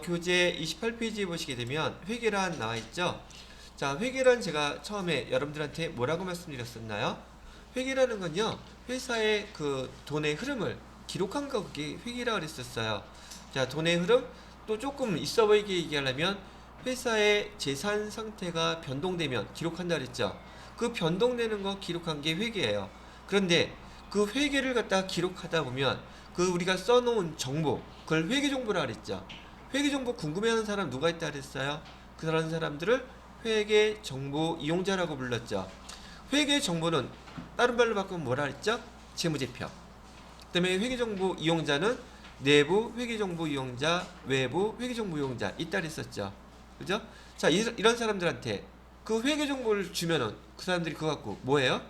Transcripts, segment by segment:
교재 28페이지에 보시게 되면 회계란 나와 있죠. 자, 회계란 제가 처음에 여러분들한테 뭐라고 말씀드렸었나요? 회계라는 건요, 회사의 그 돈의 흐름을 기록한 거, 그게 회계라고 그랬었어요. 자, 돈의 흐름, 또 조금 있어 보이게 얘기하려면 회사의 재산 상태가 변동되면 기록한다 그랬죠. 그 변동되는 거 기록한 게 회계예요. 그런데 그 회계를 갖다가 기록하다 보면 그 우리가 써놓은 정보, 그걸 회계 정보라 그랬죠. 회계 정보 궁금해하는 사람 누가 있다 그랬어요? 그런 사람들을 회계 정보 이용자라고 불렀죠. 회계 정보는 다른 말로 바꾸면 뭐라 그랬죠? 재무제표. 그다음에 회계 정보 이용자는 내부 회계 정보 이용자, 외부 회계 정보 이용자 있다 그랬었죠. 그죠? 자, 이런 사람들한테 그 회계 정보를 주면은 그 사람들이 그거 갖고 뭐예요?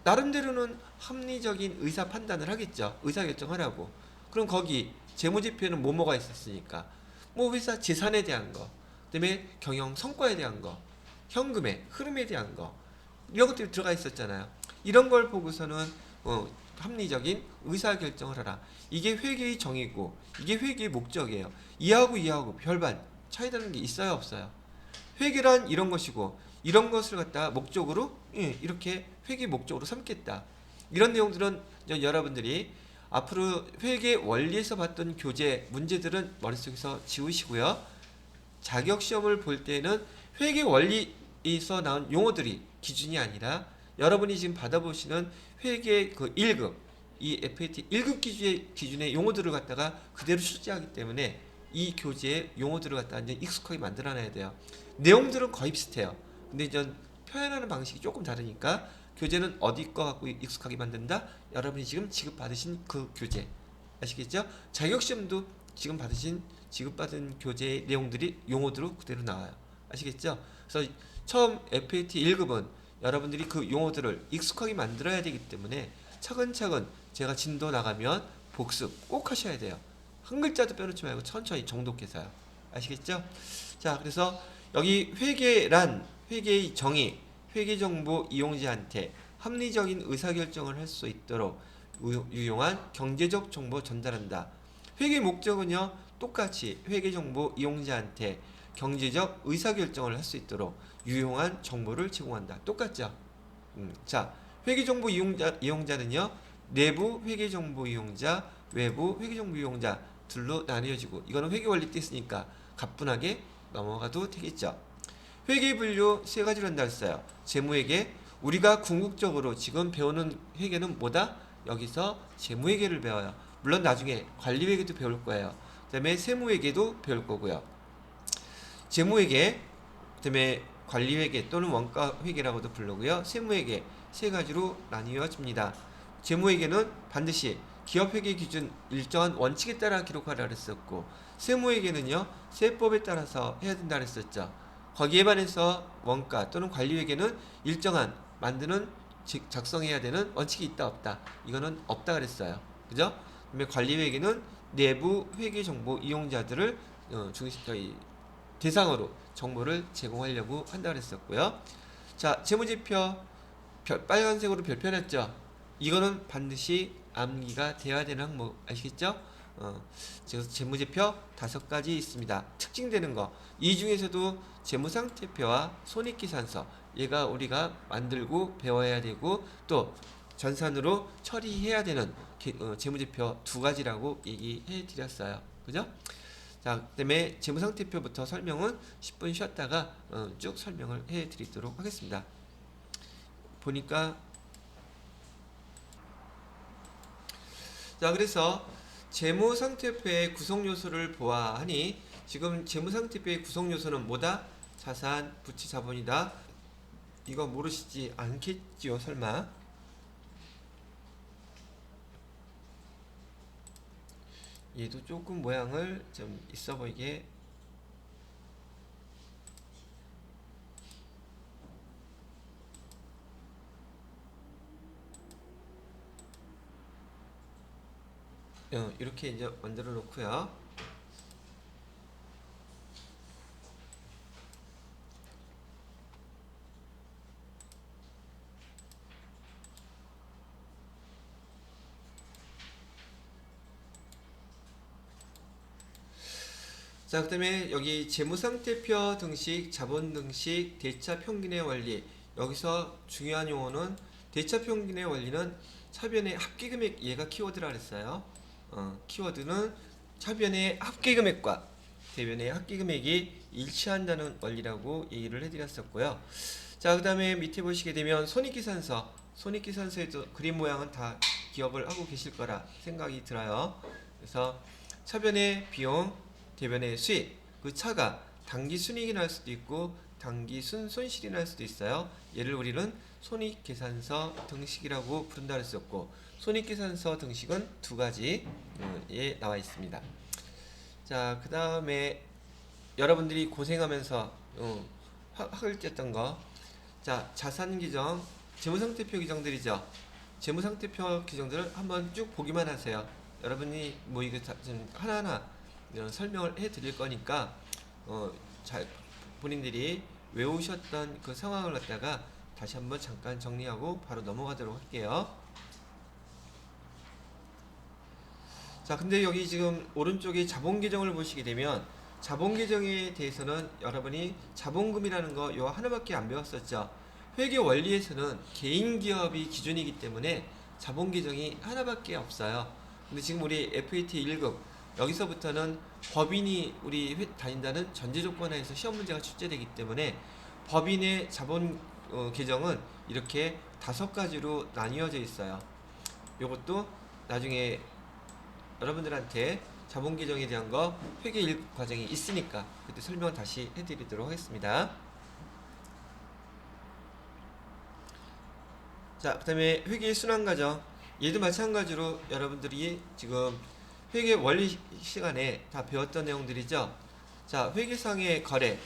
나름대로는 합리적인 의사 판단을 하겠죠. 의사 결정하라고. 그럼 거기 재무제표에는 뭐가 있었으니까. 뭐 회사 재산에 대한 거, 그다음에 경영 성과에 대한 거, 현금의 흐름에 대한 거, 이런 것들이 들어가 있었잖아요. 이런 걸 보고서는 합리적인 의사 결정을 하라. 이게 회계의 정의고 이게 회계의 목적이에요. 이하고 별반 차이 나는 게 있어요, 없어요? 회계란 이런 것이고 이런 것을 갖다 목적으로 이렇게 회계 목적으로 삼겠다. 이런 내용들은 여러분들이 앞으로 회계 원리에서 봤던 교재 문제들은 머릿속에서 지우시고요. 자격 시험을 볼 때는 회계 원리에서 나온 용어들이 기준이 아니라 여러분이 지금 받아보시는 회계 그 1급 이 FAT 1급 기준의 용어들을 갖다가 그대로 출제하기 때문에 이 교재의 용어들을 갖다가 이제 익숙하게 만들어놔야 돼요. 내용들은 거의 비슷해요. 근데 이제 표현하는 방식이 조금 다르니까 교재는 어디 거 갖고 익숙하게 만든다? 여러분이 지금 지급받으신 그 교재 아시겠죠? 자격시험도 지금 지급받은 교재의 내용들이 용어대로 그대로 나와요. 아시겠죠? 그래서 처음 FAT 1급은 여러분들이 그 용어들을 익숙하게 만들어야 되기 때문에 차근차근 제가 진도 나가면 복습 꼭 하셔야 돼요. 한 글자도 빼놓지 말고 천천히 정독해서요. 아시겠죠? 자, 그래서 여기 회계란 회계의 정의, 회계정보 이용자한테 합리적인 의사결정을 할 수 있도록 유용한 경제적 정보 전달한다. 회계 목적은요, 똑같이 회계정보 이용자한테 경제적 의사결정을 할 수 있도록 유용한 정보를 제공한다. 똑같죠? 자, 회계정보 이용자는요, 내부 회계정보 이용자, 외부 회계정보 이용자 둘로 나뉘어지고, 이거는 회계원리 때 쓰니까 가뿐하게 넘어가도 되겠죠. 회계 분류 세 가지로 한다 했어요. 재무회계, 우리가 궁극적으로 지금 배우는 회계는 뭐다? 여기서 재무회계를 배워요. 물론 나중에 관리회계도 배울 거예요. 그 다음에 세무회계도 배울 거고요. 재무회계, 그 다음에 관리회계 또는 원가회계라고도 부르고요. 세무회계 세 가지로 나뉘어집니다. 재무회계는 반드시 기업회계 기준 일정한 원칙에 따라 기록하라 그랬었고, 세무회계는요, 세법에 따라서 해야 된다 그랬었죠. 거기에 반해서 원가 또는 관리회계는 일정한 만드는 작성해야 되는 원칙이 있다 없다, 이거는 없다 그랬어요. 그죠? 그다음에 관리회계는 내부 회계정보 이용자들을 대상으로 정보를 제공하려고 한다 그랬었고요. 자, 재무제표 빨간색으로 별표했죠. 이거는 반드시 암기가 되어야 되는 항목 아시겠죠? 재무제표 5가지 있습니다. 특징되는 거, 이 중에서도 재무상태표와 손익계산서, 얘가 우리가 만들고 배워야 되고 또 전산으로 처리해야 되는 재무제표 2가지라고 얘기해 드렸어요. 그죠? 자, 그다음에 재무상태표부터 설명은 10분 쉬었다가 쭉 설명을 해 드리도록 하겠습니다. 보니까 자, 그래서 재무상태표의 구성요소를 보아하니 지금 재무상태표의 구성요소는 뭐다? 자산, 부채, 자본이다. 이거 모르시지 않겠지요, 설마? 얘도 조금 모양을 좀 있어 보이게 이렇게 이제 만들어 놓고요. 자, 그다음에 여기 재무상태표 등식, 자본 등식, 대차 평균의 원리. 여기서 중요한 용어는 대차 평균의 원리는 차변의 합계금액, 얘가 키워드라 그랬어요. 키워드는 차변의 합계금액과 대변의 합계금액이 일치한다는 원리라고 얘기를 해드렸었고요. 자, 그다음에 밑에 보시게 되면 손익계산서에도 그림 모양은 다 기억을 하고 계실 거라 생각이 들어요. 그래서 차변의 비용, 대변의 수익, 그 차가 단기 순이익이 날 수도 있고 단기 순손실이 날 수도 있어요. 얘를 우리는 손익계산서 등식이라고 부른다 그랬었고, 손익계산서 등식은 두 가지에 나와 있습니다. 자, 그 다음에 여러분들이 고생하면서 학을 쨌던 거, 자, 자산 규정, 재무상태표 규정들이죠. 재무상태표 규정들을 한번 쭉 보기만 하세요. 여러분이 뭐 이거 좀 하나하나 설명을 해드릴 거니까 잘 본인들이 외우셨던 그 상황을 갖다가 다시 한번 잠깐 정리하고 바로 넘어가도록 할게요. 자, 근데 여기 지금 오른쪽에 자본 계정을 보시게 되면 자본 계정에 대해서는 여러분이 자본금이라는 거 요 하나밖에 안 배웠었죠. 회계 원리에서는 개인 기업이 기준이기 때문에 자본 계정이 하나밖에 없어요. 근데 지금 우리 FAT 1급 여기서부터는 법인이 우리 다닌다는 전제 조건 하에서 시험 문제가 출제되기 때문에 법인의 자본 계정은 이렇게 5가지로 나뉘어져 있어요. 요것도 나중에 여러분들한테 자본 계정에 대한 거 회계 1급 과정이 있으니까 그때 설명 다시 해드리도록 하겠습니다. 자, 그 다음에 회계 순환 과정, 얘도 마찬가지로 여러분들이 지금 회계 원리 시간에 다 배웠던 내용들이죠. 자, 회계상의 거래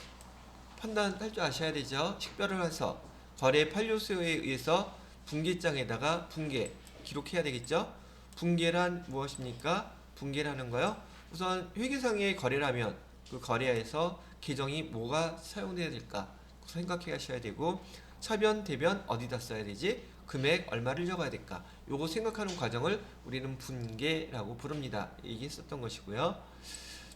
판단할 줄 아셔야 되죠. 식별을 해서 거래 판료수에 의해서 분기장에다가 분계 기록해야 되겠죠. 분계란 무엇입니까? 분계라는 거요. 우선 회계상의 거래라면 그 거래에서 계정이 뭐가 사용돼야 될까 생각해 가셔야 되고, 차변 대변 어디다 써야 되지? 금액 얼마를 적어야 될까? 요거 생각하는 과정을 우리는 분계라고 부릅니다. 얘기했었던 것이고요.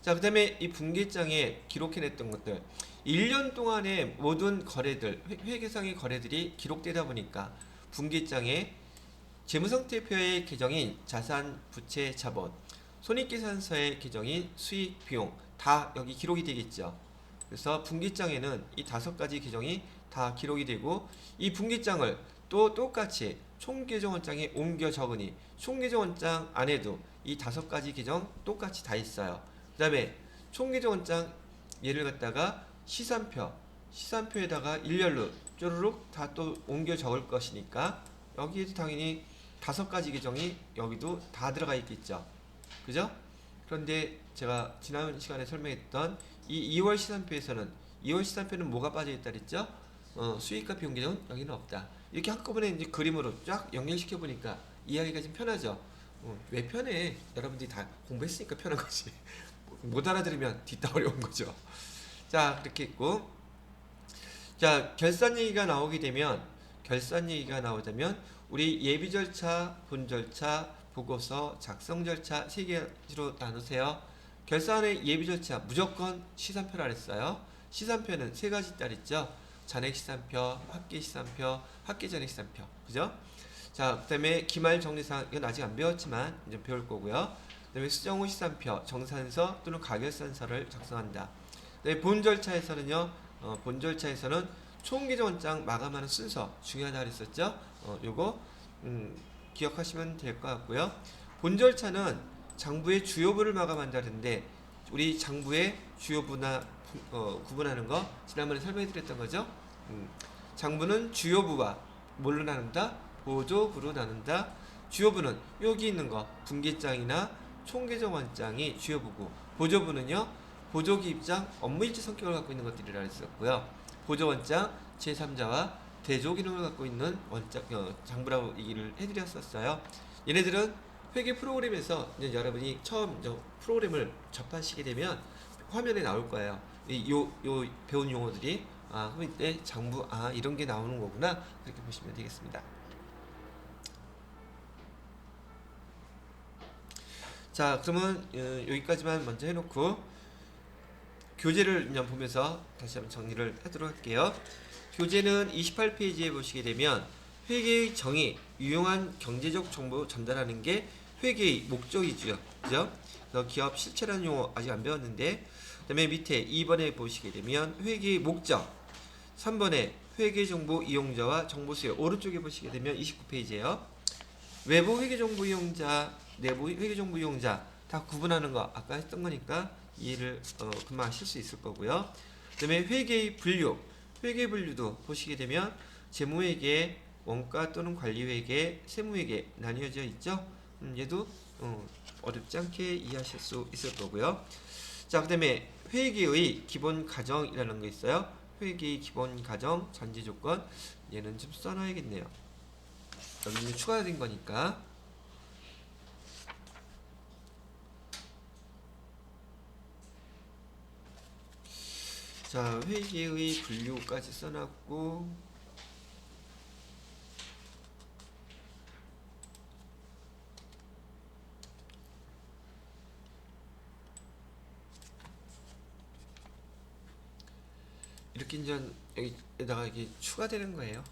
자, 그 다음에 이 분계장에 기록해냈던 것들 1년 동안의 모든 거래들, 회계상의 거래들이 기록되다 보니까 분계장에 재무상태표의 계정인 자산, 부채, 자본, 손익계산서의 계정인 수익, 비용 다 여기 기록이 되겠죠. 그래서 분기장에는 이 5가지 계정이 다 기록이 되고, 이 분기장을 또 똑같이 총계정원장에 옮겨 적으니 총계정원장 안에도 이 5가지 계정 똑같이 다 있어요. 그 다음에 총계정원장 얘를 갖다가 시산표에다가 일렬로 쪼르륵 다 또 옮겨 적을 것이니까 여기에도 당연히 5가지 계정이 여기도 다 들어가 있겠죠. 그죠? 그런데 제가 지난 시간에 설명했던 이 2월 시산표에서는 2월 시산표는 뭐가 빠져있다 그랬죠? 수익과 비용 계정은 여기는 없다. 이렇게 한꺼번에 이제 그림으로 쫙 연결시켜 보니까 이해하기가 좀 편하죠. 왜 편해? 여러분들이 다 공부했으니까 편한 거지. 못 알아들으면 뒷다 어려운 거죠. 자, 그렇게 했고, 자, 결산 얘기가 나오자면 우리 예비 절차, 본 절차, 보고서, 작성 절차 3개로 나누세요. 결산의 예비 절차 무조건 시산표라 그랬어요. 시산표는 3가지 딸 있죠. 잔액 시산표, 합계 시산표, 합계 전액 시산표. 그죠? 자, 그 다음에 기말 정리상, 이건 아직 안 배웠지만 이제 배울 거고요. 그 다음에 수정 후 시산표, 정산서 또는 가결산서를 작성한다. 네, 본 절차에서는요, 본 절차에서는 총계정원장 마감하는 순서 중요하다 그랬었죠. 요거 기억하시면 될 것 같고요. 본 절차는 장부의 주요부를 마감한다는데 우리 장부의 주요부나 구분하는 거 지난번에 설명해드렸던 거죠. 장부는 주요부와 뭘로 나눈다? 보조부로 나눈다. 주요부는 여기 있는 거 분기장이나 총계정원장이 주요부고, 보조부는요 보조기입장, 업무일지 성격을 갖고 있는 것들이라 했었고요. 보조원장, 제3자와 대조 기능을 갖고 있는 장부라고 얘기를 해드렸었어요. 얘네들은 회계 프로그램에서 이제 여러분이 처음 프로그램을 접하시게 되면 화면에 나올 거예요. 요 배운 용어들이 그럼 이때 장부 이런 게 나오는 거구나, 그렇게 보시면 되겠습니다. 자, 그러면 여기까지만 먼저 해놓고 교재를 그냥 보면서 다시 한번 정리를 하도록 할게요. 교재는 28페이지에 보시게 되면 회계의 정의, 유용한 경제적 정보 전달하는 게 회계의 목적이죠. 그죠? 그래서 기업 실체라는 용어 아직 안 배웠는데, 그 다음에 밑에 2번에 보시게 되면 회계의 목적, 3번에 회계정보 이용자와 정보 수요, 오른쪽에 보시게 되면 29페이지에요. 외부 회계정보 이용자, 내부 회계정보 이용자 다 구분하는 거 아까 했던 거니까 이해를 금방 하실 수 있을 거고요. 그 다음에 회계의 분류, 회계 분류도 보시게 되면 재무회계, 원가 또는 관리회계, 세무회계 나뉘어져 있죠. 얘도 어렵지 않게 이해하실 수 있을 거고요. 자, 그 다음에 회계의 기본 가정이라는 거 있어요. 회계의 기본 가정, 전제 조건, 얘는 좀 써놔야겠네요. 여기는 추가된 거니까. 자, 회계의 분류까지 써놨고, 이렇게 이제 여기에다가 이게 추가되는 거예요.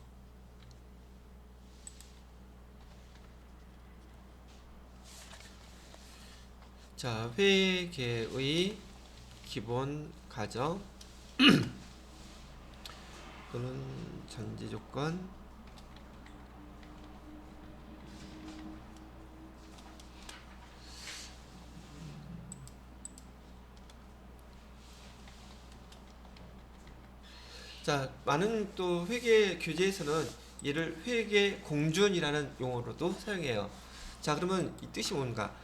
자, 회계의 기본 가정 또는 전제 조건, 자, 많은 또 회계 교재에서는 얘를 회계 공준이라는 용어로도 사용해요. 자, 그러면 이 뜻이 뭔가?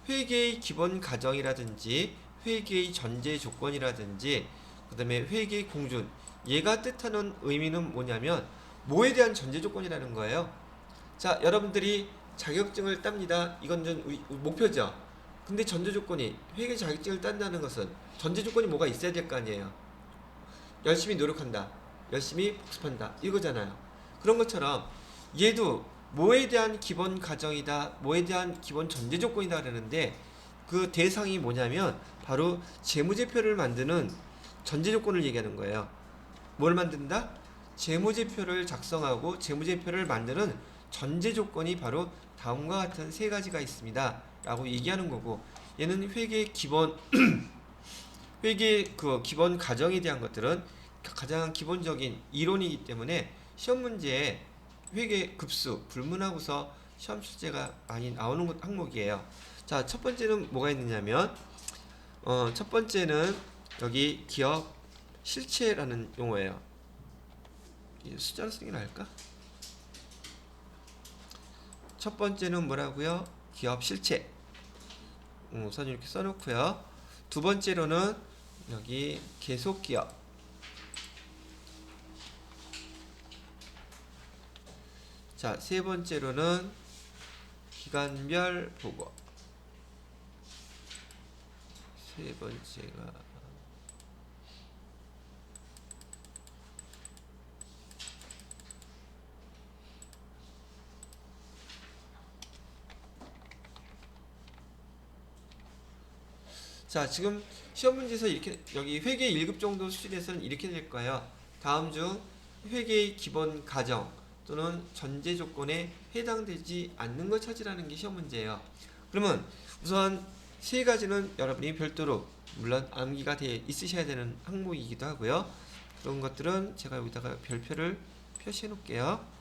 회계의 기본 가정이라든지 회계의 전제 조건이라든지 그 다음에 회계의 공준, 얘가 뜻하는 의미는 뭐냐면 뭐에 대한 전제 조건이라는 거예요. 자, 여러분들이 자격증을 땁니다. 이건 좀 목표죠. 근데 전제 조건이, 회계 자격증을 딴다는 것은 전제 조건이 뭐가 있어야 될 거 아니에요. 열심히 노력한다, 열심히 복습한다, 이거잖아요. 그런 것처럼 얘도 뭐에 대한 기본 가정이다, 뭐에 대한 기본 전제 조건이다 그러는데, 그 대상이 뭐냐면 바로 재무제표를 만드는 전제 조건을 얘기하는 거예요. 뭘 만든다? 재무제표를 작성하고 재무제표를 만드는 전제 조건이 바로 다음과 같은 세 가지가 있습니다 라고 얘기하는 거고, 얘는 회계 기본 회계 그 기본 가정에 대한 것들은 가장 기본적인 이론이기 때문에 시험 문제에 회계 급수 불문하고서 시험 출제가 많이 나오는 항목이에요. 자, 첫 번째는 뭐가 있느냐면 첫 번째는 여기 기업 실체라는 용어예요. 숫자로 쓰는 게 나을까? 첫 번째는 뭐라고요? 기업 실체. 우선 이렇게 써놓고요. 두 번째로는 여기 계속기업. 자, 세 번째로는 기간별 보고. 세 번째가 자, 지금 시험 문제에서 이렇게 여기 회계 1급 정도 수준에서는 이렇게 될 거예요. 다음 중 회계의 기본 가정 또는 전제 조건에 해당되지 않는 걸 찾으라는 게 시험 문제예요. 그러면 우선 세 가지는 여러분이 별도로 물론 암기가 돼 있으셔야 되는 항목이기도 하고요. 그런 것들은 제가 여기다가 별표를 표시해 놓을게요.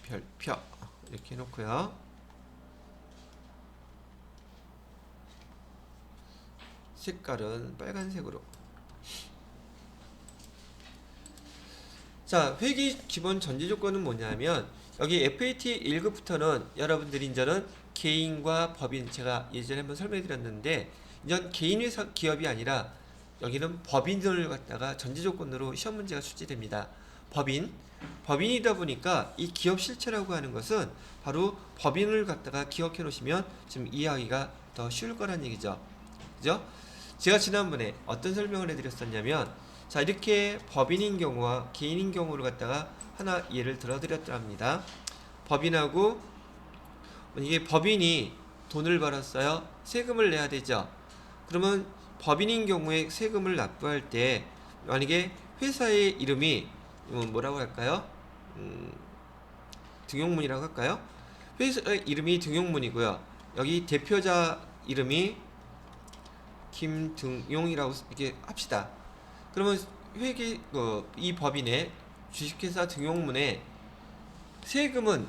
별표 이렇게 해놓고요. 색깔은 빨간색으로. 자, 회계 기본 전제 조건은 뭐냐면 여기 FAT 1급부터는 여러분들이 이제는 개인과 법인, 제가 예전에 한번 설명해 드렸는데 이제 개인 회사 기업이 아니라 여기는 법인을 갖다가 전제 조건으로 시험 문제가 출제됩니다. 법인이다 보니까 이 기업 실체라고 하는 것은 바로 법인을 갖다가 기억해 놓으시면 좀 이해하기가 더 쉬울 거란 얘기죠. 그죠? 제가 지난번에 어떤 설명을 해드렸었냐면, 자, 이렇게 법인인 경우와 개인인 경우를 갖다가 하나 예를 들어 드렸답니다. 법인하고 이게 법인이 돈을 벌었어요. 세금을 내야 되죠. 그러면 법인인 경우에 세금을 납부할 때 만약에 회사의 이름이 뭐라고 할까요? 등용문이라고 할까요? 회사의 이름이 등용문이고요. 여기 대표자 이름이 김등용이라고 이렇게 합시다. 그러면 이 법인의 주식회사 등용문에 세금은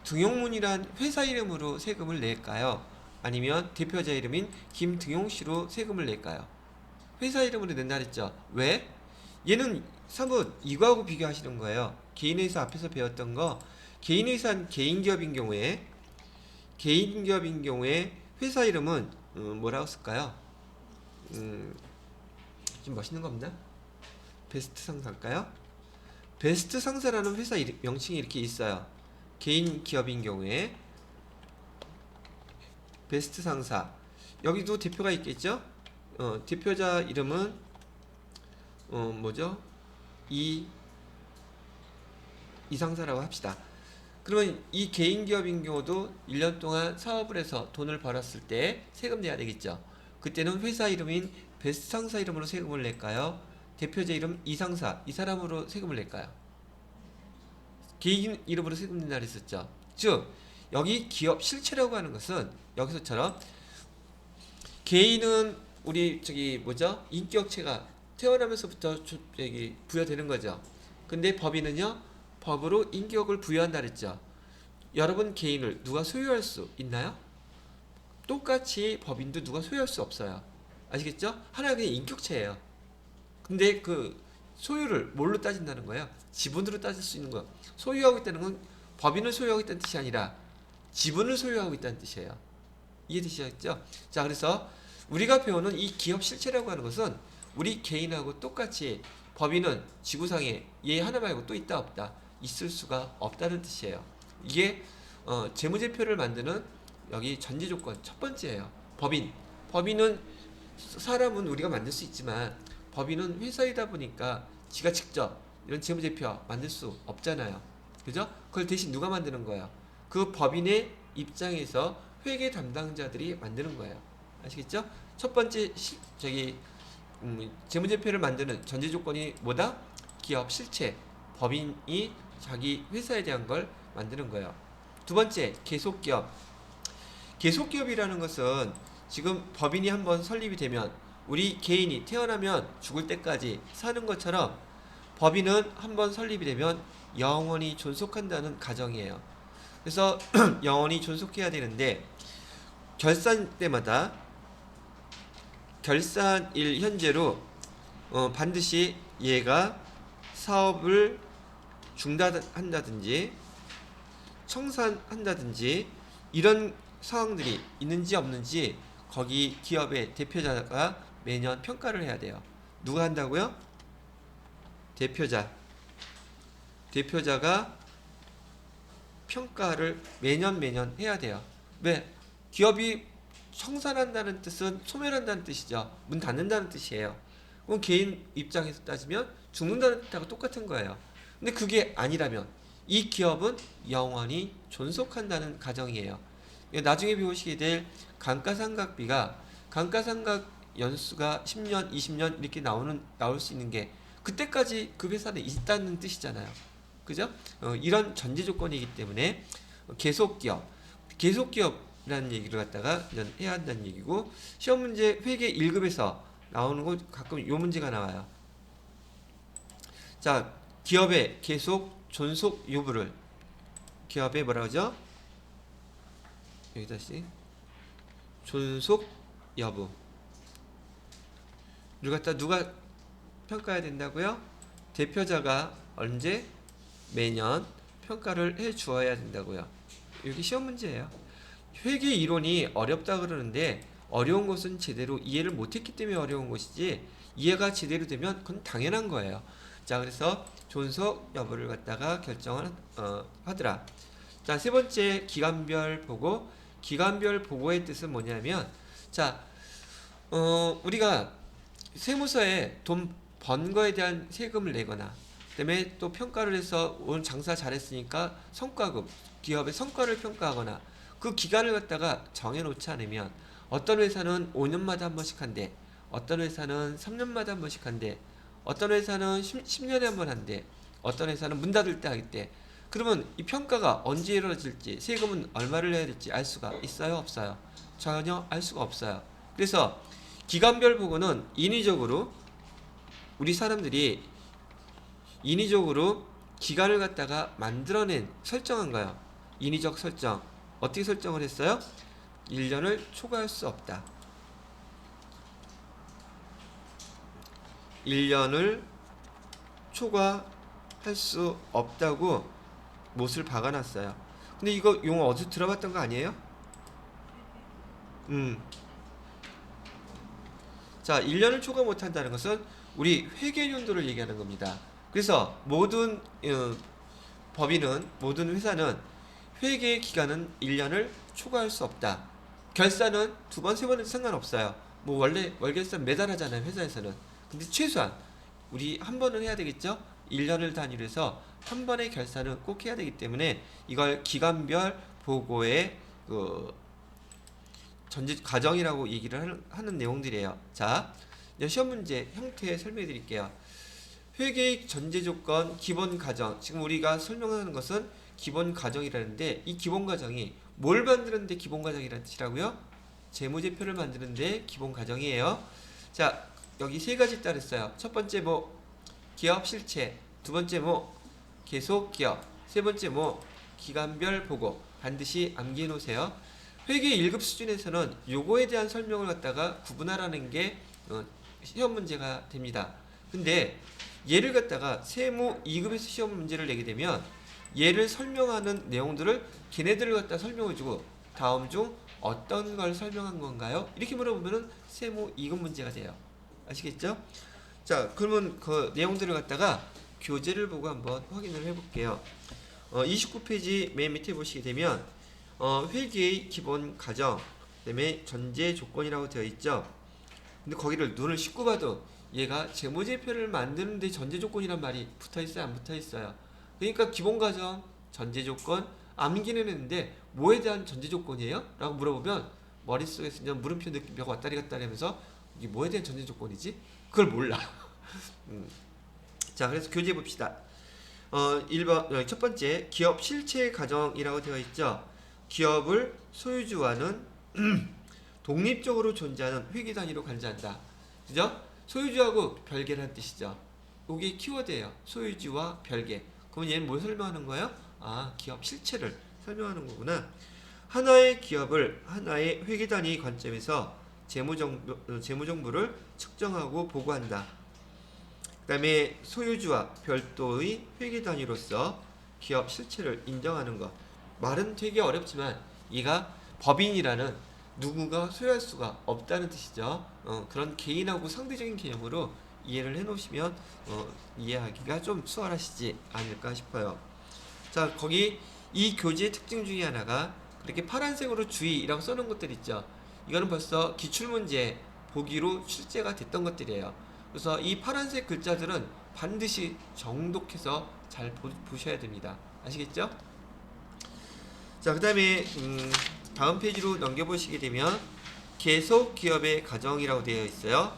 등용문이란 회사 이름으로 세금을 낼까요? 아니면 대표자 이름인 김등용 씨로 세금을 낼까요? 회사 이름으로 낸다 그랬죠. 왜? 얘는 사뭇 이거하고 비교하시는 거예요. 개인회사 앞에서 배웠던 거, 개인회사는 개인기업인 경우에 회사 이름은 뭐라고 쓸까요? 좀 멋있는 거 없나? 베스트 상사일까요? 베스트 상사라는 회사 명칭이 이렇게 있어요. 개인 기업인 경우에 베스트 상사, 여기도 대표가 있겠죠? 대표자 이름은 뭐죠? 이상사라고 합시다. 그러면 이 개인 기업인 경우도 1년 동안 사업을 해서 돈을 벌었을 때 세금 내야 되겠죠. 그때는 회사 이름인 베스트 상사 이름으로 세금을 낼까요? 대표자 이름 이상사, 이 사람으로 세금을 낼까요? 개인 이름으로 세금 낸다 그랬었죠. 즉 여기 기업 실체라고 하는 것은 여기서처럼 개인은 우리 인격체가 태어나면서부터 부여되는 거죠. 근데 법인은요, 법으로 인격을 부여한다 그랬죠. 여러분 개인을 누가 소유할 수 있나요? 똑같이 법인도 누가 소유할 수 없어요. 아시겠죠? 하나가 그냥 인격체예요. 근데 그 소유를 뭘로 따진다는 거예요? 지분으로 따질 수 있는 거. 소유하고 있다는 건 법인을 소유하고 있다는 뜻이 아니라 지분을 소유하고 있다는 뜻이에요. 이해되시겠죠? 자, 그래서 우리가 배우는 이 기업 실체라고 하는 것은 우리 개인하고 똑같이 법인은 지구상에 얘 하나 말고 또 있다 없다, 있을 수가 없다는 뜻이에요. 이게 재무제표를 만드는 여기 전제 조건 첫 번째예요. 법인은 사람은 우리가 만들 수 있지만 법인은 회사이다 보니까 지가 직접 이런 재무제표 만들 수 없잖아요. 그죠? 그걸 대신 누가 만드는 거예요? 그 법인의 입장에서 회계 담당자들이 만드는 거예요. 아시겠죠? 첫 번째 재무제표를 만드는 전제 조건이 뭐다? 기업 실체, 법인이 자기 회사에 대한 걸 만드는 거예요. 두 번째, 계속기업. 계속기업이라는 것은 지금 법인이 한번 설립이 되면 우리 개인이 태어나면 죽을 때까지 사는 것처럼 법인은 한번 설립이 되면 영원히 존속한다는 가정이에요. 그래서 영원히 존속해야 되는데 결산 때마다 결산일 현재로 반드시 얘가 사업을 중단한다든지 청산한다든지 이런 상황들이 있는지 없는지 거기 기업의 대표자가 매년 평가를 해야 돼요. 누가 한다고요? 대표자가 평가를 매년 해야 돼요. 왜? 기업이 청산한다는 뜻은 소멸한다는 뜻이죠. 문 닫는다는 뜻이에요. 그럼 개인 입장에서 따지면 죽는다는 뜻하고 똑같은 거예요. 근데 그게 아니라면 이 기업은 영원히 존속한다는 가정이에요. 나중에 배우시게 될 감가상각비가 감가상각 연수가 10년, 20년 이렇게 나올 수 있는 게 그때까지 그 회사는 있다는 뜻이잖아요. 그죠? 이런 전제 조건이기 때문에 계속기업이라는 얘기를 갖다가 해야 한다는 얘기고, 시험 문제 회계 1급에서 나오는 거 가끔 요 문제가 나와요. 자, 기업의 계속 존속 여부를 기업의 뭐라 그러죠? 여기 다시 존속 여부 를 갖다 누가 평가해야 된다고요? 대표자가 언제? 매년 평가를 해 주어야 된다고요. 여기 시험 문제예요. 회계 이론이 어렵다 그러는데 어려운 것은 제대로 이해를 못했기 때문에 어려운 것이지, 이해가 제대로 되면 그건 당연한 거예요. 자, 그래서 존속 여부를 갖다가 결정을 하더라. 자, 세 번째, 기간별 보고. 기간별 보고의 뜻은 뭐냐면, 자, 우리가 세무서에 돈 번 거에 대한 세금을 내거나 그다음에 또 평가를 해서 오늘 장사 잘했으니까 성과급, 기업의 성과를 평가하거나 그 기간을 갖다가 정해놓지 않으면 어떤 회사는 5년마다 한 번씩 한대, 어떤 회사는 3년마다 한 번씩 한대, 어떤 회사는 10년에 한 번 한대, 어떤 회사는 문 닫을 때 하겠대. 그러면 이 평가가 언제 이루어질지, 세금은 얼마를 내야 될지 알 수가 있어요, 없어요? 전혀 알 수가 없어요. 그래서 기간별 보고는 인위적으로 우리 사람들이 인위적으로 기간을 갖다가 만들어낸 설정한 거예요. 인위적 설정. 어떻게 설정을 했어요? 1년을 초과할 수 없다. 1년을 초과할 수 없다고 못을 박아놨어요. 근데 이거 용어 어디서 들어봤던 거 아니에요? 자, 1년을 초과 못한다는 것은 우리 회계연도를 얘기하는 겁니다. 그래서 모든 법인은, 모든 회사는 회계 기간은 1년을 초과할 수 없다. 결산은 두 번, 세 번 해도 상관없어요. 뭐 원래 월결산 매달 하잖아요, 회사에서는. 근데 최소한 우리 한 번은 해야 되겠죠? 1년을 단위로 해서 한 번의 결산은 꼭 해야 되기 때문에 이걸 기간별 보고의 전제 과정이라고 얘기를 하는 내용들이에요. 자, 시험 문제 형태 설명해 드릴게요. 회계의 전제 조건, 기본 과정. 지금 우리가 설명하는 것은 기본 과정이라는데 이 기본 과정이 뭘 만드는데 기본 과정이라는 뜻이라고요? 재무제표를 만드는데 기본 과정이에요. 자, 여기 세 가지 있다 그랬어요. 첫 번째 뭐 기업 실체, 두 번째 뭐 계속 기업, 세 번째 뭐 기간별 보고. 반드시 암기해 놓으세요. 회계 1급 수준에서는 요거에 대한 설명을 갖다가 구분하라는 게 시험 문제가 됩니다. 근데 얘를 갖다가 세무 2급에서 시험 문제를 내게 되면 얘를 설명하는 내용들을 걔네들을 갖다 설명해주고 다음 중 어떤 걸 설명한 건가요? 이렇게 물어보면은 세무 2급 문제가 돼요. 아시겠죠? 자, 그러면 그 내용들을 갖다가 교재를 보고 한번 확인을 해볼게요. 29페이지 맨 밑에 보시게 되면 회계의 기본 과정, 그다음에 전제 조건이라고 되어 있죠. 근데 거기를 눈을 씻고 봐도 얘가 재무제표를 만드는데 전제 조건이란 말이 붙어 있어요, 안 붙어 있어요? 그러니까 기본 과정, 전제 조건 암기는 했는데 뭐에 대한 전제 조건이에요? 라고 물어보면 머릿속에서 그냥 물음표 느낌표가 왔다리 갔다리 하면서 이게 뭐에 대한 전제 조건이지? 그걸 몰라. 자, 그래서 교재 봅시다. 1번 첫 번째 기업 실체 과정이라고 되어 있죠. 기업을 소유주와는 독립적으로 존재하는 회계 단위로 관리한다. 그죠? 소유주하고 별개라는 뜻이죠. 이게 키워드예요. 소유주와 별개. 그럼 얘는 뭘 설명하는 거예요? 아, 기업 실체를 설명하는 거구나. 하나의 기업을 하나의 회계 단위 관점에서 재무정보를 측정하고 보고한다. 그 다음에 소유주와 별도의 회계 단위로서 기업 실체를 인정하는 것. 말은 되게 어렵지만 얘가 법인이라는 누구가 소유할 수가 없다는 뜻이죠. 그런 개인하고 상대적인 개념으로 이해를 해놓으시면 이해하기가 좀 수월하시지 않을까 싶어요. 자, 거기 이 교재의 특징 중에 하나가 그렇게 파란색으로 주의라고 써놓은 것들 있죠. 이거는 벌써 기출문제 보기로 출제가 됐던 것들이에요. 그래서 이 파란색 글자들은 반드시 정독해서 잘 보셔야 됩니다. 아시겠죠? 자, 그 다음에 다음 페이지로 넘겨보시게 되면 계속 기업의 과정이라고 되어 있어요.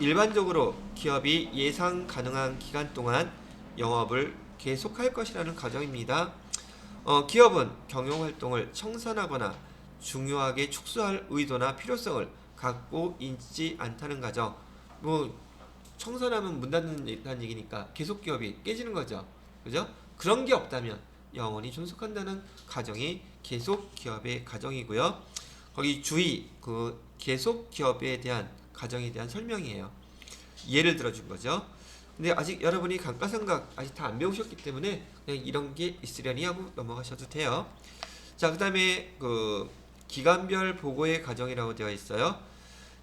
일반적으로 기업이 예상 가능한 기간 동안 영업을 계속할 것이라는 가정입니다. 기업은 경영활동을 청산하거나 중요하게 축소할 의도나 필요성을 갖고 있지 않다는 가정. 뭐 청산하면 문 닫는다는 얘기니까 계속 기업이 깨지는 거죠. 그죠? 그런 게 없다면 영원히 존속한다는 가정이 계속 기업의 가정이고요. 거기 주의 그 계속 기업에 대한 가정에 대한 설명이에요. 예를 들어준 거죠. 근데 아직 여러분이 감가상각 아직 다 안 배우셨기 때문에 그냥 이런 게 있으려니 하고 넘어가셔도 돼요. 자, 그 다음에 그 기간별 보고의 과정이라고 되어 있어요.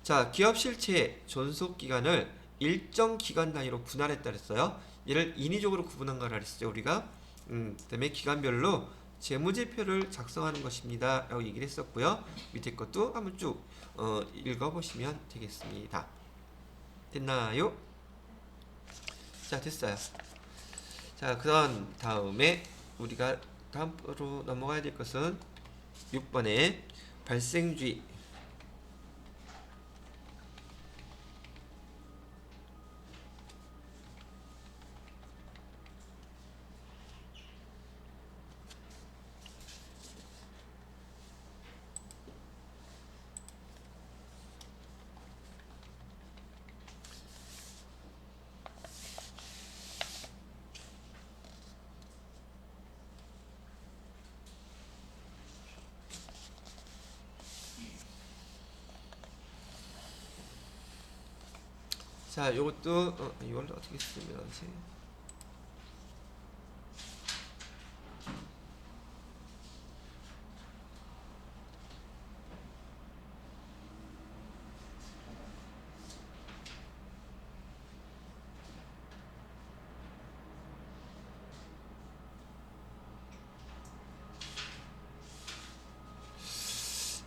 자, 기업 실체 존속 기간을 일정 기간 단위로 분할했다 그랬어요. 얘를 인위적으로 구분한 거라 그랬죠, 우리가. 그다음에 기간별로 재무제표를 작성하는 것입니다 라고 얘기를 했었고요. 밑에 것도 한번 쭉 읽어보시면 되겠습니다. 됐나요? 자, 됐어요. 자, 그런 다음에 우리가 다음으로 넘어가야 될 것은 6번의 발생주의. 자, 요것도 이걸 어떻게 쓰면 하지?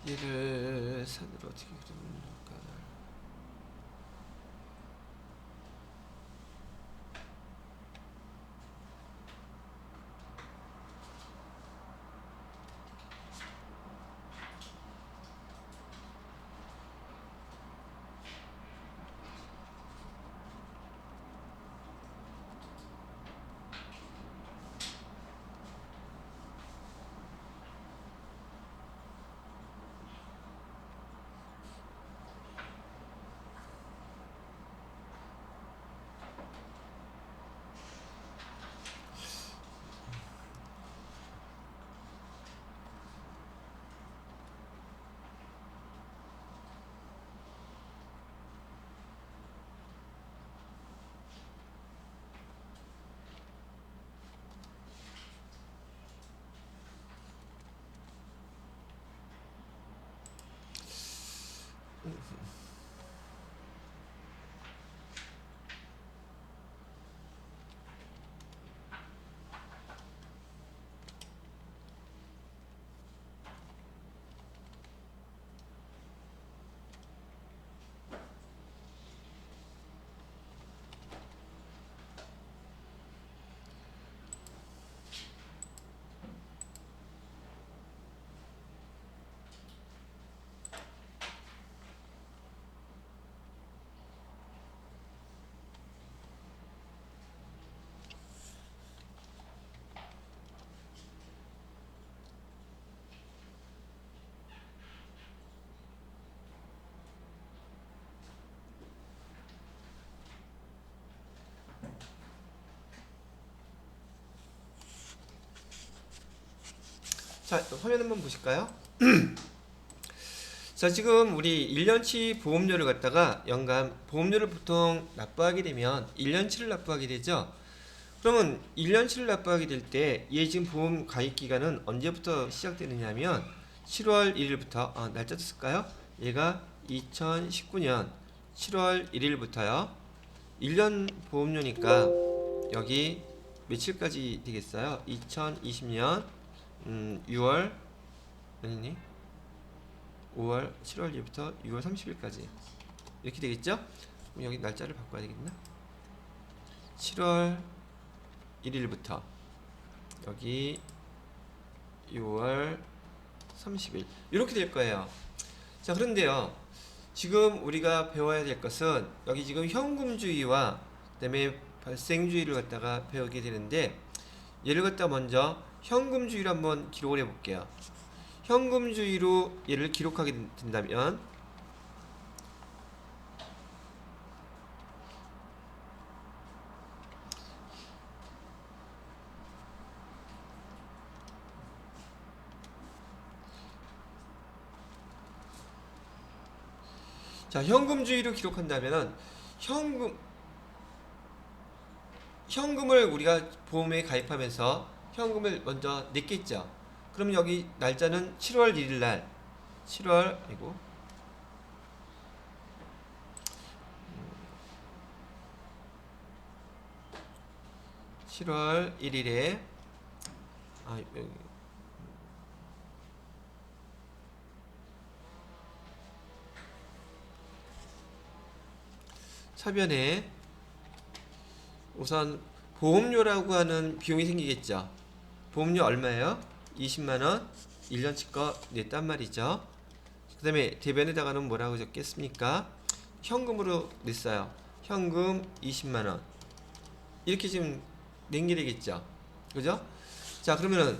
얘를 산으로 어떻게 그리면 될까? 자, 화면 한번 보실까요? 자, 지금 우리 1년치 보험료를 갖다가 연간 보험료를 보통 납부하게 되면 1년치를 납부하게 되죠. 그러면 1년치를 납부하게 될 때 얘 지금 보험 가입 기간은 언제부터 시작되느냐면 7월 1일부터 날짜도 쓸까요? 얘가 2019년 7월 1일부터요. 1년 보험료니까 여기 며칠까지 되겠어요? 2020년 6월 아니니 5월 7월 1일부터 6월 30일까지 이렇게 되겠죠? 그럼 여기 날짜를 바꿔야 되겠나? 7월 1일부터 여기 6월 30일 이렇게 될 거예요. 자, 그런데요, 지금 우리가 배워야 될 것은 여기 지금 현금주의와 그다음에 발생주의를 갖다가 배우게 되는데, 얘를 갖다 먼저 현금주의로 한번 기록을 해볼게요. 현금주의로 얘를 기록하게 된다면 자, 현금주의로 기록한다면은 현금을 우리가 보험에 가입하면서 현금을 먼저 냈겠죠. 그럼 여기 날짜는 7월 1일 날 7월 아이고 7월 1일에 여기 차변에 우선 보험료라고 하는 비용이 생기겠죠. 보험료 얼마예요? 20만원 1년치 거 냈단 말이죠. 그 다음에 대변에다가는 뭐라고 적겠습니까? 현금으로 냈어요. 현금 20만원 이렇게 지금 낸 게 되겠죠. 그죠? 자, 그러면은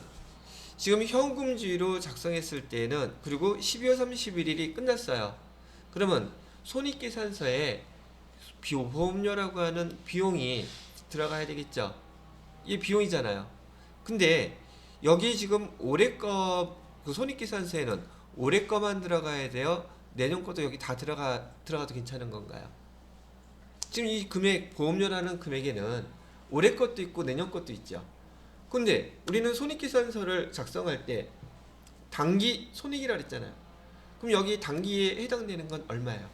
지금 현금주의로 작성했을 때는 그리고 12월 31일이 끝났어요. 그러면 손익계산서에 보험료라고 하는 비용이 들어가야 되겠죠. 이게 비용이잖아요. 근데 여기 지금 올해 거 그 손익계산서에는 올해 거만 들어가야 돼요? 내년 것도 여기 다 들어가도 괜찮은 건가요? 지금 이 금액 보험료라는 금액에는 올해 것도 있고 내년 것도 있죠. 근데 우리는 손익계산서를 작성할 때 당기 손익이라 그랬잖아요. 그럼 여기 당기에 해당되는 건 얼마예요?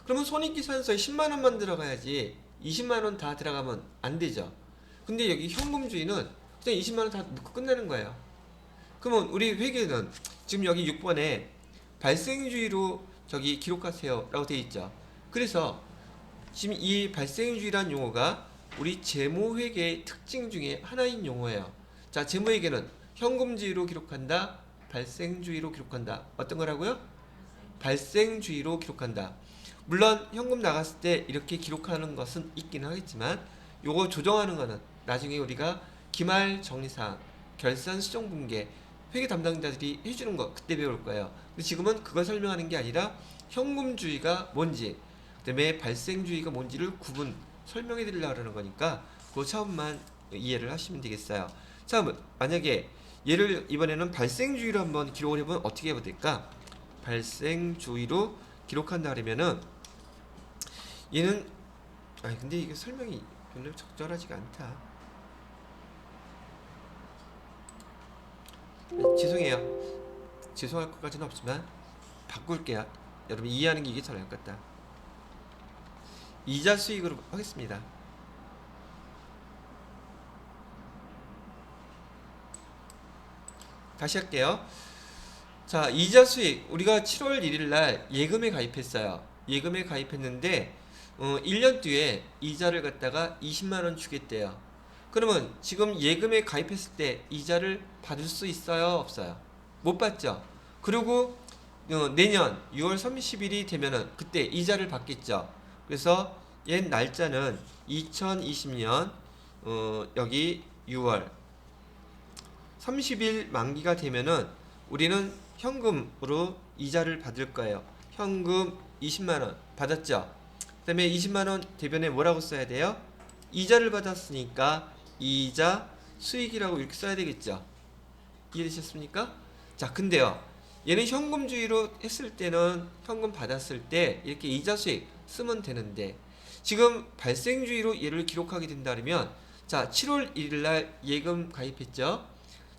그러면 손익계산서에 10만원만 들어가야지 20만원 다 들어가면 안 되죠. 근데 여기 현금주의는 그냥 20만원 다 넣고 끝나는 거예요. 그러면 우리 회계는 지금 여기 6번에 발생주의로 저기 기록하세요 라고 되어 있죠. 그래서 지금 이 발생주의란 용어가 우리 재무회계의 특징 중에 하나인 용어예요. 자, 재무회계는 현금주의로 기록한다, 발생주의로 기록한다. 어떤 거라고요? 발생주의로 기록한다. 물론 현금 나갔을 때 이렇게 기록하는 것은 있기는 하겠지만 요거 조정하는 거는 나중에 우리가 기말 정리사항, 결산 수정분계, 회계 담당자들이 해주는 거 그때 배울 거예요. 근데 지금은 그걸 설명하는 게 아니라 현금주의가 뭔지, 그다음에 발생주의가 뭔지를 구분 설명해 드리려고 하는 거니까 그 처음만 이해를 하시면 되겠어요. 자, 만약에 얘를 이번에는 발생주의로 한번 기록을 해보면 어떻게 해야 될까? 발생주의로 기록한다 그러면은 얘는 근데 이게 설명이 별로 적절하지가 않다. 죄송해요. 죄송할 것까지는 없지만 바꿀게요. 여러분 이해하는 게 이게 잘 나을 것 같다. 이자 수익으로 하겠습니다. 다시 할게요. 자, 이자 수익 우리가 7월 1일 날 예금에 가입했어요. 예금에 가입했는데 1년 뒤에 이자를 갖다가 20만원 주겠대요. 그러면 지금 예금에 가입했을 때 이자를 받을 수 있어요? 없어요? 못 받죠. 그리고 내년 6월 30일이 되면은 그때 이자를 받겠죠. 그래서 옛 날짜는 2020년 여기 6월 30일 만기가 되면은 우리는 현금으로 이자를 받을 거예요. 현금 20만원 받았죠. 그 다음에 20만원 대변에 뭐라고 써야 돼요? 이자를 받았으니까 이자 수익이라고 이렇게 써야 되겠죠. 이해되셨습니까? 자, 근데요, 얘는 현금주의로 했을 때는 현금 받았을 때 이렇게 이자 수익 쓰면 되는데 지금 발생주의로 얘를 기록하게 된다면 자, 7월 1일 날 예금 가입했죠.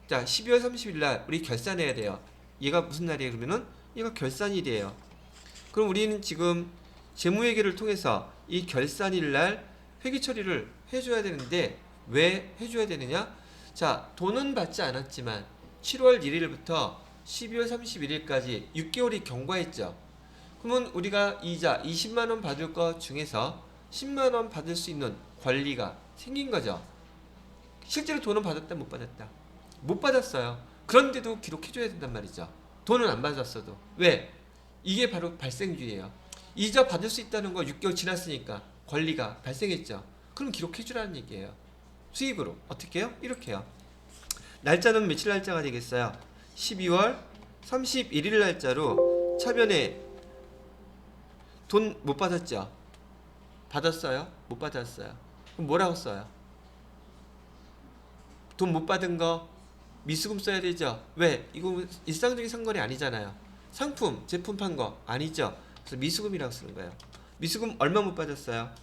자, 12월 30일 날 우리 결산해야 돼요. 얘가 무슨 날이에요? 그러면은 얘가 결산일이에요. 그럼 우리는 지금 재무회계를 통해서 이 결산일 날 회계 처리를 해줘야 되는데 왜 해줘야 되느냐? 자, 돈은 받지 않았지만 7월 1일부터 12월 31일까지 6개월이 경과했죠. 그러면 우리가 이자 20만원 받을 것 중에서 10만원 받을 수 있는 권리가 생긴 거죠. 실제로 돈은 받았다 못 받았다? 못 받았어요. 그런데도 기록해줘야 된단 말이죠. 돈은 안 받았어도. 왜? 이게 바로 발생주의예요. 이자 받을 수 있다는 거 6개월 지났으니까 권리가 발생했죠. 그럼 기록해주라는 얘기예요. 수익으로. 어떻게 해요? 이렇게 해요. 날짜는 며칠 날짜가 되겠어요? 12월 31일 날짜로 차변에 돈 못 받았죠? 받았어요? 못 받았어요? 그럼 뭐라고 써요? 돈 못 받은 거 미수금 써야 되죠? 왜? 이거 일상적인 상권이 아니잖아요. 상품, 제품 판 거 아니죠? 그래서 미수금이라고 쓰는 거예요. 미수금 얼마 못 받았어요?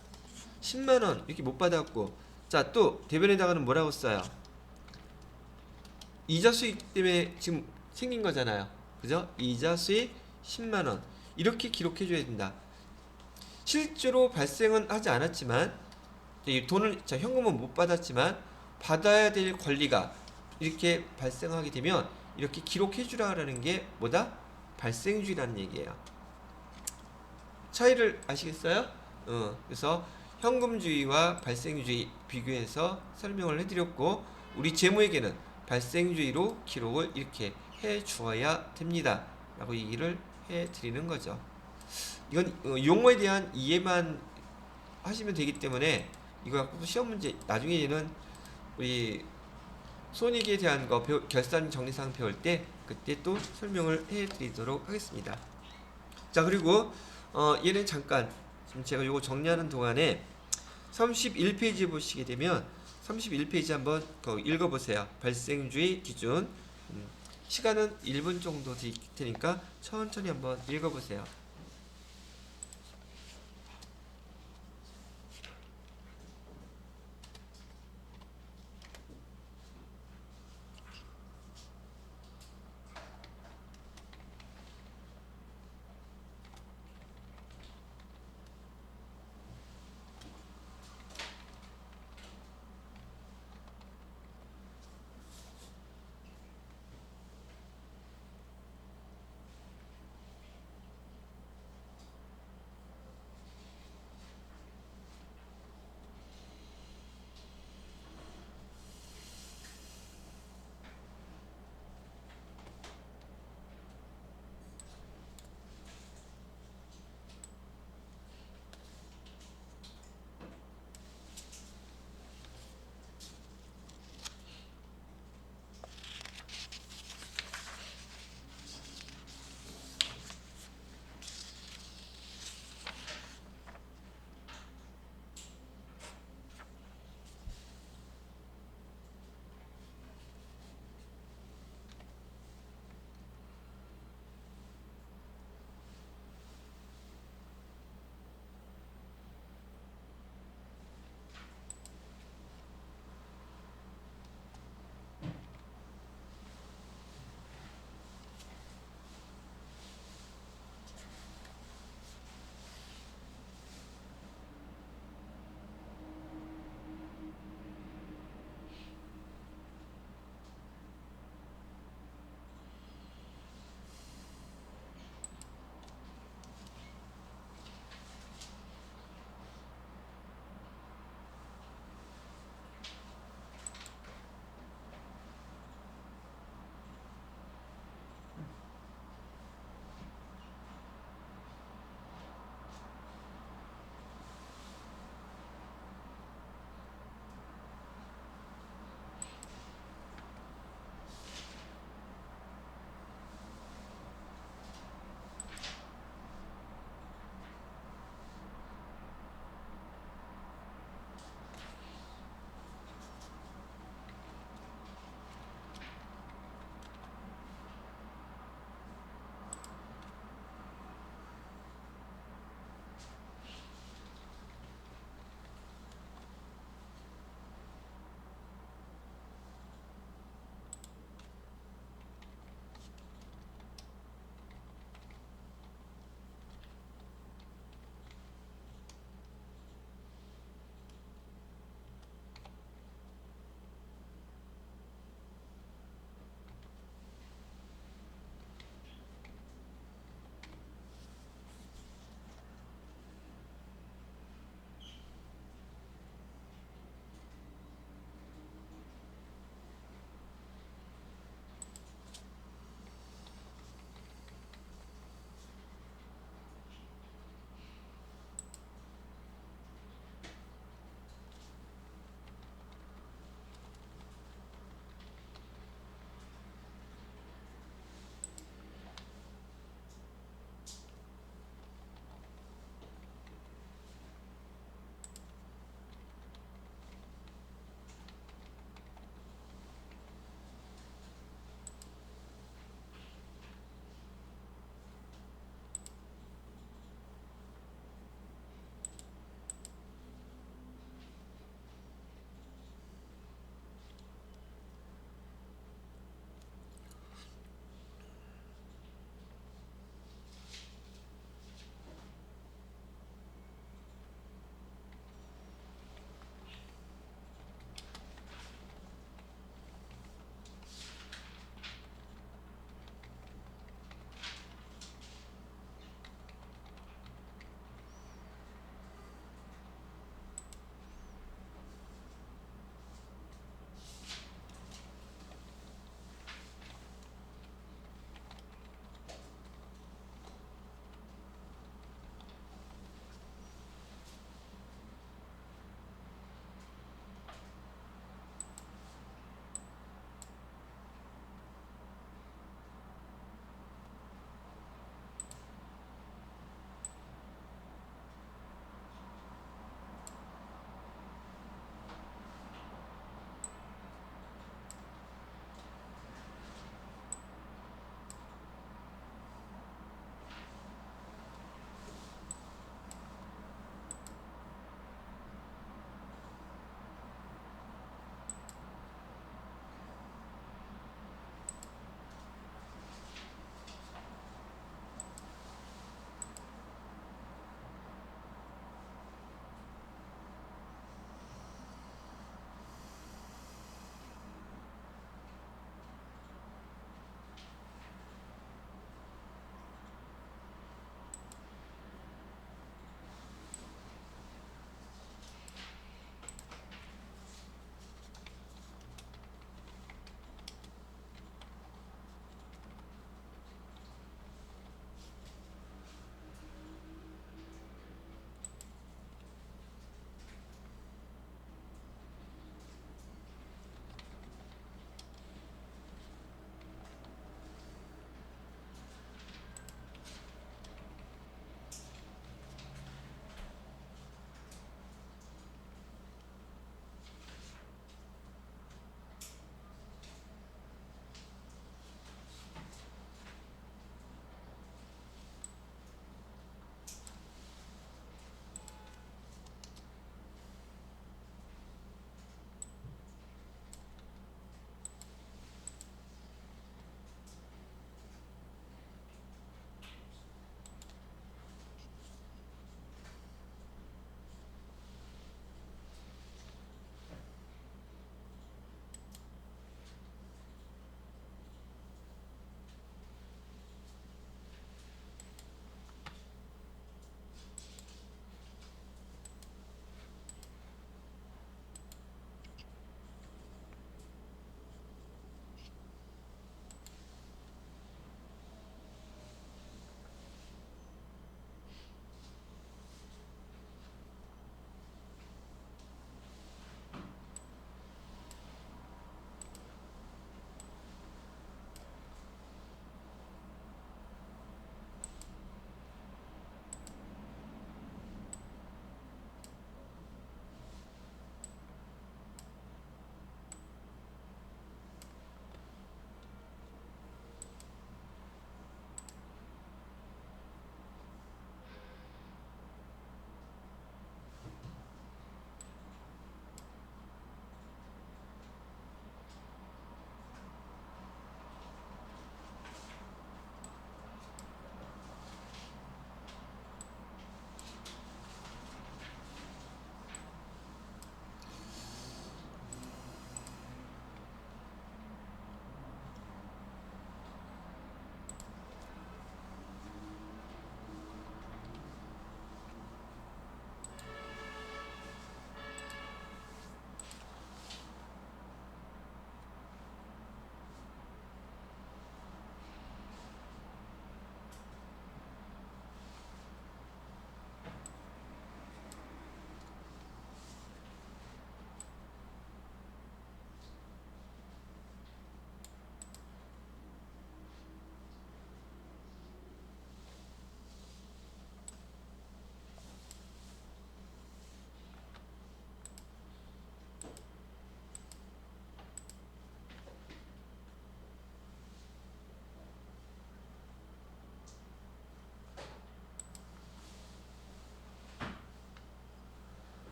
10만원 이렇게 못 받았고, 자, 또 대변에다가는 뭐라고 써요? 이자 수익 때문에 지금 생긴 거잖아요. 그죠? 이자 수익 10만원 이렇게 기록해 줘야 된다. 실제로 발생은 하지 않았지만 이 돈을 현금은 못 받았지만 받아야 될 권리가 이렇게 발생하게 되면 이렇게 기록해 주라는 게 뭐다? 발생주의라는 얘기예요. 차이를 아시겠어요? 그래서 현금주의와 발생주의 비교해서 설명을 해드렸고, 우리 재무에게는 발생주의로 기록을 이렇게 해 주어야 됩니다 라고 얘기를 해 드리는 거죠. 이건 용어에 대한 이해만 하시면 되기 때문에 이거 갖고 시험 문제 나중에는 우리 손익에 대한 거 결산 정리상 배울 때 그때 또 설명을 해 드리도록 하겠습니다. 자, 그리고 얘는 잠깐 지금 제가 요거 정리하는 동안에 31페이지 보시게 되면 31페이지 한번 읽어보세요. 발생주의 기준. 시간은 1분 정도 드릴 테니까 천천히 한번 읽어보세요.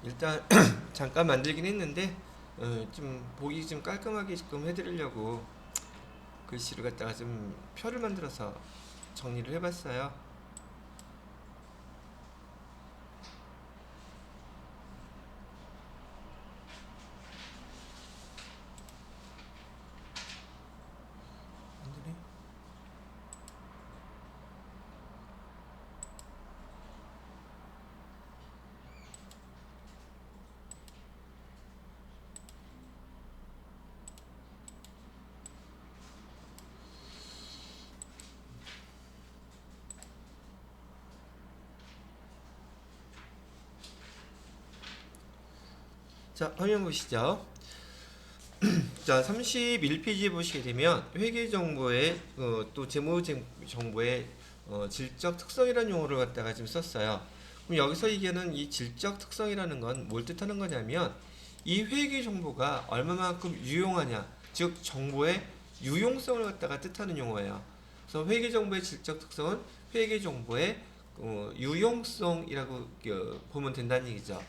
일단 잠깐 만들긴 했는데 좀 보기 좀 깔끔하게 지금 해드리려고 글씨를 갖다가 좀 표를 만들어서 정리를 해봤어요. 자, 화면 보시죠. 자, 31페이지에 보시게 되면 회계 정보의 또 재무 정보의 질적 특성이라는 용어를 갖다가 지금 썼어요. 그럼 여기서 얘기하는 이 질적 특성이라는 건 뭘 뜻하는 거냐면 이 회계 정보가 얼마만큼 유용하냐, 즉 정보의 유용성을 갖다가 뜻하는 용어예요. 그래서 회계 정보의 질적 특성은 회계 정보의 유용성이라고 보면 된다는 얘기죠.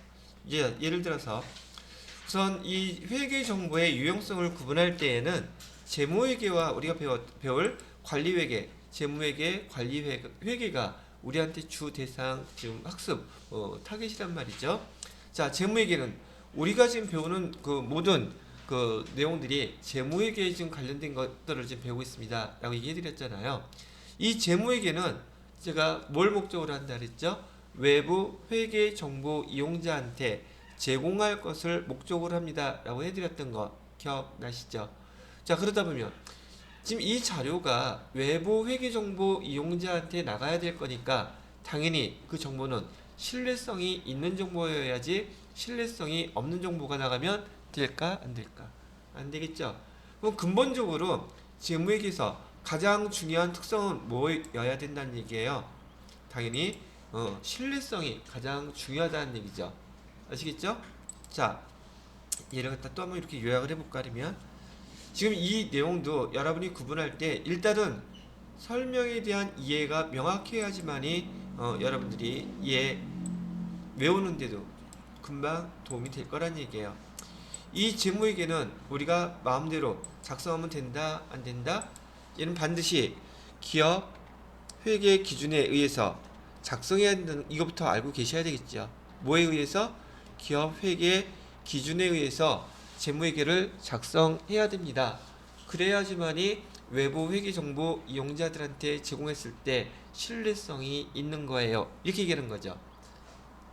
예를 들어서 우선 이 회계 정보의 유용성을 구분할 때에는 재무회계와 우리가 배울 관리회계, 재무회계, 관리회계가 우리한테 주 대상 지금 학습 타겟이란 말이죠. 자, 재무회계는 우리가 지금 배우는 그 모든 그 내용들이 재무회계에 지금 관련된 것들을 지금 배우고 있습니다라고 얘기해드렸잖아요. 이 재무회계는 제가 뭘 목적으로 한다 그랬죠? 외부 회계 정보 이용자한테 제공할 것을 목적으로 합니다 라고 해드렸던 거 기억나시죠? 자, 그러다 보면 지금 이 자료가 외부 회계정보 이용자한테 나가야 될 거니까 당연히 그 정보는 신뢰성이 있는 정보여야지 신뢰성이 없는 정보가 나가면 될까? 안 될까? 안 되겠죠? 그럼 근본적으로 재무회계에서 가장 중요한 특성은 뭐여야 된다는 얘기예요? 당연히 신뢰성이 가장 중요하다는 얘기죠. 아시겠죠? 자, 얘를 갖다 또 한번 이렇게 요약을 해볼까 하면 지금 이 내용도 여러분이 구분할 때 일단은 설명에 대한 이해가 명확해야지만이 여러분들이 외우는데도 금방 도움이 될 거란 얘기예요. 이 재무회계는 우리가 마음대로 작성하면 된다 안 된다? 얘는 반드시 기업 회계 기준에 의해서 작성해야 된다는 이것부터 알고 계셔야 되겠죠. 뭐에 의해서? 기업 회계 기준에 의해서 재무회계를 작성해야 됩니다. 그래야지만이 외부 회계 정보 이용자들한테 제공했을 때 신뢰성이 있는 거예요. 이렇게 얘기하는 거죠.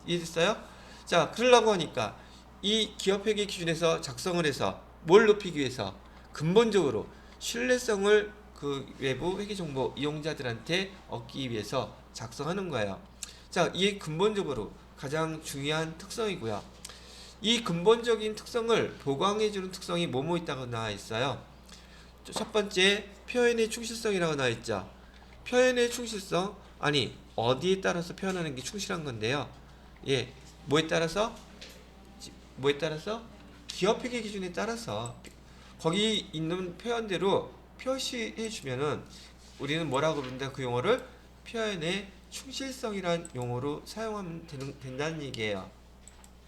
이해됐어요? 자, 그러려고 하니까 이 기업 회계 기준에서 작성을 해서 뭘 높이기 위해서 근본적으로 신뢰성을 그 외부 회계 정보 이용자들한테 얻기 위해서 작성하는 거예요. 자, 이게 근본적으로 가장 중요한 특성이고요. 이 근본적인 특성을 보강해주는 특성이 뭐뭐 있다고 나와 있어요. 첫 번째, 표현의 충실성이라고 나와 있죠. 표현의 충실성, 아니 어디에 따라서 표현하는 게 충실한 건데요. 예, 뭐에 따라서? 기업회계 기준에 따라서 거기 있는 표현대로 표시해 주면은 우리는 뭐라고 부른다? 그 용어를 표현의 충실성이란 용어로 사용하면 된다는 얘기예요.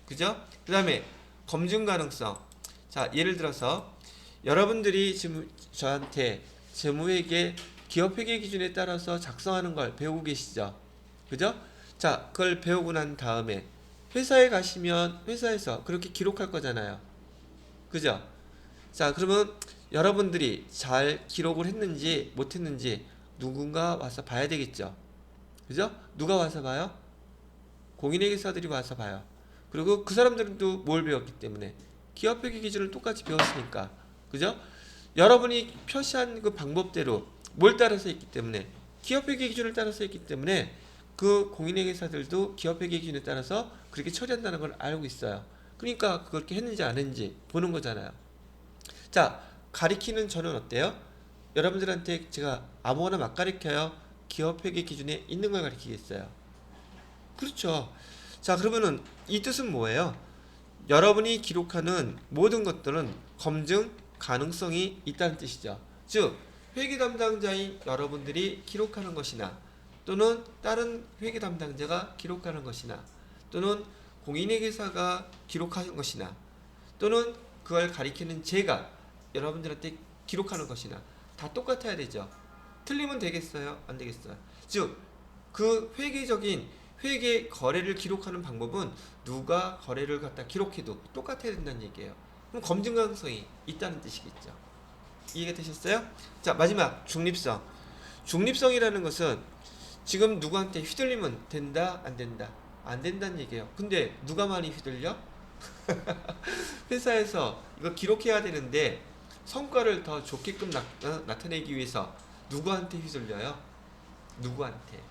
그죠? 그 다음에 검증 가능성. 자, 예를 들어서 여러분들이 지금 저한테 재무회계 기업회계 기준에 따라서 작성하는 걸 배우고 계시죠? 그죠? 자, 그걸 배우고 난 다음에 회사에 가시면 회사에서 그렇게 기록할 거잖아요. 그죠? 자, 그러면 여러분들이 잘 기록을 했는지 못했는지 누군가 와서 봐야 되겠죠. 그죠? 누가 와서 봐요? 공인회계사들이 와서 봐요. 그리고 그 사람들도 뭘 배웠기 때문에 기업회계 기준을 똑같이 배웠으니까. 그죠? 여러분이 표시한 그 방법대로 뭘 따라서 했기 때문에 기업회계 기준을 따라서 했기 때문에 그 공인회계사들도 기업회계 기준에 따라서 그렇게 처리한다는 걸 알고 있어요. 그러니까 그렇게 했는지 안 했는지 보는 거잖아요. 자, 가리키는 저는 어때요? 여러분들한테 제가 아무거나 막 가리켜요? 기업회계 기준에 있는 걸 가리키겠어요? 그렇죠. 자, 그러면은 이 뜻은 뭐예요? 여러분이 기록하는 모든 것들은 검증 가능성이 있다는 뜻이죠. 즉, 회계 담당자인 여러분들이 기록하는 것이나 또는 다른 회계 담당자가 기록하는 것이나 또는 공인회계사가 기록하는 것이나 또는 그걸 가리키는 제가 여러분들한테 기록하는 것이나 다 똑같아야 되죠. 틀리면 되겠어요? 안 되겠어요? 즉, 그 회계적인 회계 거래를 기록하는 방법은 누가 거래를 갖다 기록해도 똑같아야 된다는 얘기예요. 그럼 검증 가능성이 있다는 뜻이겠죠. 이해가 되셨어요? 자, 마지막 중립성. 중립성이라는 것은 지금 누구한테 휘둘리면 된다, 안 된다? 안 된다는 얘기예요. 근데 누가 많이 휘둘려? 회사에서 이거 기록해야 되는데 성과를 더 좋게끔 나타내기 위해서 누구한테 휘둘려요? 누구한테?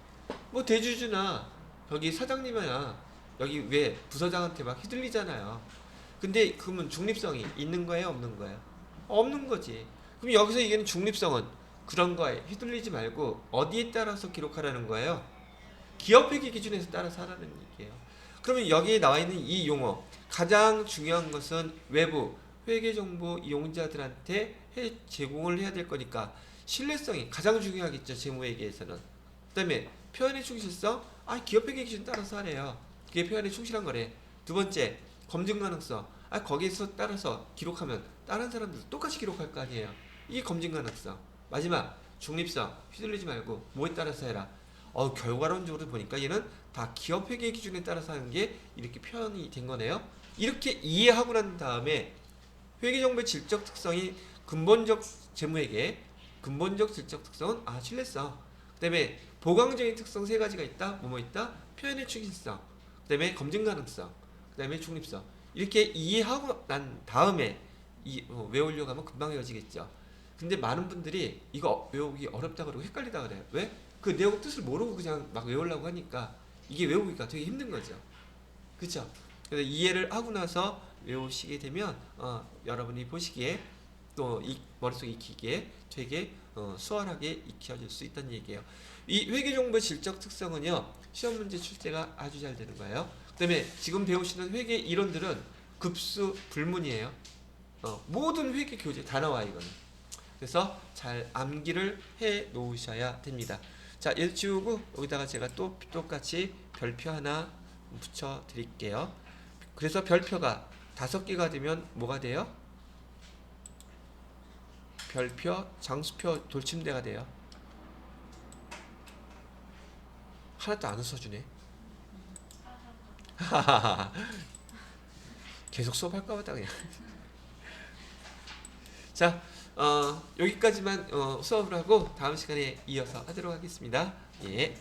뭐 대주주나 여기 사장님이나 여기 왜 부서장한테 막 휘둘리잖아요. 근데 그러면 중립성이 있는 거예요, 없는 거예요? 없는 거지. 그럼 여기서 얘기하는 중립성은 그런 거에 휘둘리지 말고 어디에 따라서 기록하라는 거예요? 기업회계 기준에서 따라서 하라는 얘기예요. 그러면 여기에 나와 있는 이 용어, 가장 중요한 것은 외부 회계정보 이용자들한테 제공을 해야 될 거니까 신뢰성이 가장 중요하겠죠, 재무회계에서는. 그 다음에 표현의 충실성, 기업회계 기준 따라서 하래요. 그게 표현에 충실한 거래. 두 번째, 검증 가능성, 거기에서 따라서 기록하면 다른 사람들도 똑같이 기록할 거 아니에요. 이게 검증 가능성. 마지막, 중립성, 휘둘리지 말고 뭐에 따라서 해라. 결과론적으로 보니까 얘는 다 기업회계 기준에 따라서 하는 게 이렇게 표현이 된 거네요. 이렇게 이해하고 난 다음에 회계정보의 질적 특성이 근본적 재무회계, 근본적 질적 특성은 신뢰성. 그 다음에 보강적인 특성 세 가지가 있다. 뭐뭐 있다? 표현의 충실성. 그 다음에 검증 가능성. 그 다음에 중립성. 이렇게 이해하고 난 다음에 외우려고 하면 금방 외워지겠죠. 근데 많은 분들이 이거 외우기 어렵다 그러고 헷갈리다 그래요. 왜? 그 내용 뜻을 모르고 그냥 막 외우려고 하니까 이게 외우기가 되게 힘든 거죠. 그렇죠? 그래서 이해를 하고 나서 외우시게 되면 여러분이 보시기에 또 머릿속에 익히기에 되게 수월하게 익혀질 수 있다는 얘기예요. 이 회계정보의 질적 특성은요, 시험 문제 출제가 아주 잘 되는 거예요. 그 다음에 지금 배우시는 회계 이론들은 급수 불문이에요. 모든 회계 교재 다 나와 이거는. 그래서 잘 암기를 해 놓으셔야 됩니다. 자, 얘 지우고 여기다가 제가 또 똑같이 별표 하나 붙여 드릴게요. 그래서 별표가 5개가 되면 뭐가 돼요? 별표, 장수표, 돌침대가 돼요. 하나도 안 웃어주네. 계속 수업할까 보다 그냥. 자, 여기까지만 수업을 하고 다음 시간에 이어서 하도록 하겠습니다. 예.